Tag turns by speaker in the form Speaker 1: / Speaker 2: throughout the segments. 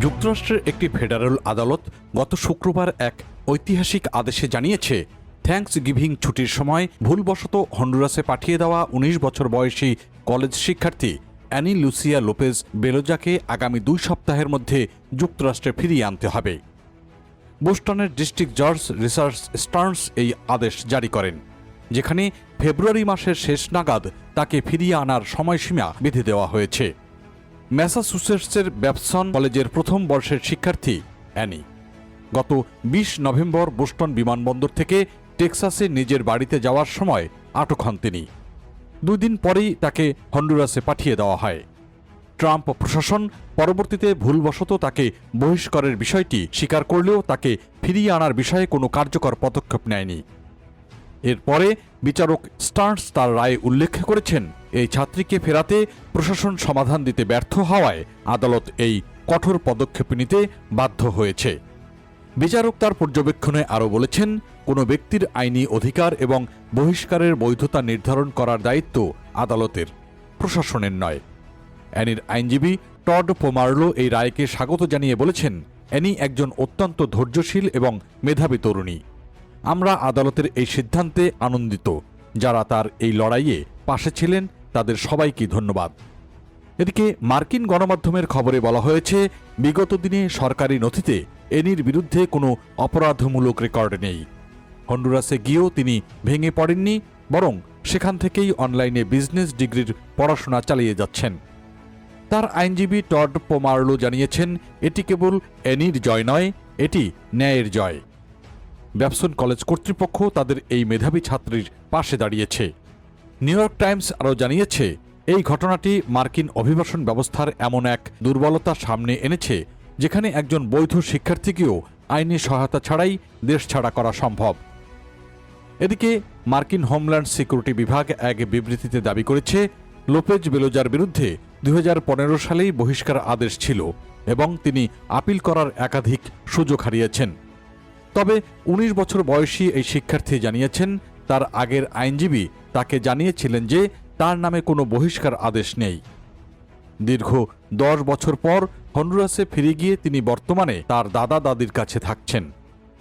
Speaker 1: যুক্তরাষ্ট্রের একটি ফেডারেল আদালত গত শুক্রবার এক ঐতিহাসিক আদেশে জানিয়েছে, থ্যাঙ্কস গিভিং ছুটির সময় ভুলবশত হন্ডুরাসে পাঠিয়ে দেওয়া ১৯ বছর বয়সী কলেজ শিক্ষার্থী অ্যানি লুসিয়া লোপেজ বেলোজাকে আগামী ২ সপ্তাহের মধ্যে যুক্তরাষ্ট্রে ফিরিয়ে আনতে হবে। বোস্টনের ডিস্ট্রিক্ট জজ রিচার্ড স্টার্নস এই আদেশ জারি করেন, যেখানে ফেব্রুয়ারি মাসের শেষ নাগাদ তাকে ফিরিয়ে আনার সময়সীমা বেঁধে দেওয়া হয়েছে। ম্যাসাচুসেটসের ব্যাবসন কলেজের প্রথম বর্ষের শিক্ষার্থী অ্যানি গত ২০ নভেম্বর বোস্টন বিমানবন্দর থেকে টেক্সাসে নিজের বাড়িতে যাওয়ার সময় আটক হন তিনি। ২ দিন পরেই তাকে হন্ডুরাসে পাঠিয়ে দেওয়া হয়। ট্রাম্প প্রশাসন পরবর্তীতে ভুলবশত তাকে বহিষ্কারের বিষয়টি স্বীকার করলেও তাকে ফিরিয়ে আনার বিষয়ে কোনো কার্যকর পদক্ষেপ নেয়নি। এরপরে বিচারক স্টার্নস তার রায়ে উল্লেখ করেছেন, এই ছাত্রীকে ফেরাতে প্রশাসন সমাধান দিতে ব্যর্থ হওয়ায় আদালত এই কঠোর পদক্ষেপ নিতে বাধ্য হয়েছে। বিচারক তার পর্যবেক্ষণে আরও বলেছেন, কোনো ব্যক্তির আইনি অধিকার এবং বহিষ্কারের বৈধতা নির্ধারণ করার দায়িত্ব আদালতের, প্রশাসনের নয়। অ্যানির আইনজীবী টড পোমারলো এই রায়কে স্বাগত জানিয়ে বলেছেন, অ্যানি একজন অত্যন্ত ধৈর্যশীল এবং মেধাবী তরুণী। আমরা আদালতের এই সিদ্ধান্তে আনন্দিত। যারা তার এই লড়াইয়ে পাশে ছিলেন তাদের সবাইকে ধন্যবাদ। এদিকে মার্কিন গণমাধ্যমের খবরে বলা হয়েছে, বিগত দিনে সরকারি নথিতে অ্যানির বিরুদ্ধে কোনো অপরাধমূলক রেকর্ড নেই। হন্ডুরাসে গিয়েও তিনি ভেঙে পড়েননি, বরং সেখান থেকেই অনলাইনে বিজনেস ডিগ্রির পড়াশোনা চালিয়ে যাচ্ছেন। তার আইনজীবী টড পোমারলো জানিয়েছেন, এটি কেবল অ্যানির জয় নয়, এটি ন্যায়ের জয়। ব্যাবসন কলেজ কর্তৃপক্ষ তাদের এই মেধাবী ছাত্রীর পাশে দাঁড়িয়েছে। নিউ ইয়র্ক টাইমস আরও জানিয়েছে, এই ঘটনাটি মার্কিন অভিবাসন ব্যবস্থার এমন এক দুর্বলতা সামনে এনেছে, যেখানে একজন বৈধ শিক্ষার্থীকেও আইনি সহায়তা ছাড়াই দেশ ছাড়া করা সম্ভব। এদিকে মার্কিন হোমল্যান্ড সিকিউরিটি বিভাগ এক বিবৃতিতে দাবি করেছে, লোপেজ বেলোজার বিরুদ্ধে ২০১৫ সালেই বহিষ্কার আদেশ ছিল এবং তিনি আপিল করার একাধিক সুযোগ হারিয়েছেন। তবে ১৯ বছর বয়সী এই শিক্ষার্থী জানিয়েছেন, তার আগের আইনজীবী তাকে জানিয়েছিলেন যে তার নামে কোনো বহিষ্কার আদেশ নেই। দীর্ঘ ১০ বছর পর হন্ডুরাসে ফিরে গিয়ে তিনি বর্তমানে তার দাদা দাদির কাছে থাকছেন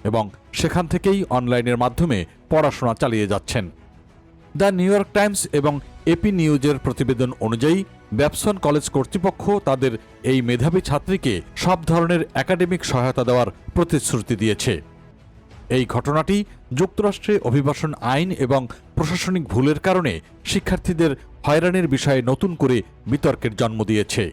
Speaker 1: এবং সেখান থেকেই অনলাইনের মাধ্যমে পড়াশোনা চালিয়ে যাচ্ছেন। দ্য নিউ ইয়র্ক টাইমস এবং এপি নিউজের প্রতিবেদন অনুযায়ী ব্যাবসন কলেজ কর্তৃপক্ষ তাদের এই মেধাবী ছাত্রীকে সব ধরনের একাডেমিক সহায়তা দেওয়ার প্রতিশ্রুতি দিয়েছে। এই ঘটনাটি যুক্তরাষ্ট্রে অভিবাসন আইন এবং প্রশাসনিক ভুলের কারণে শিক্ষার্থীদের হয়রানির বিষয়ে নতুন করে বিতর্কের জন্ম দিয়েছে।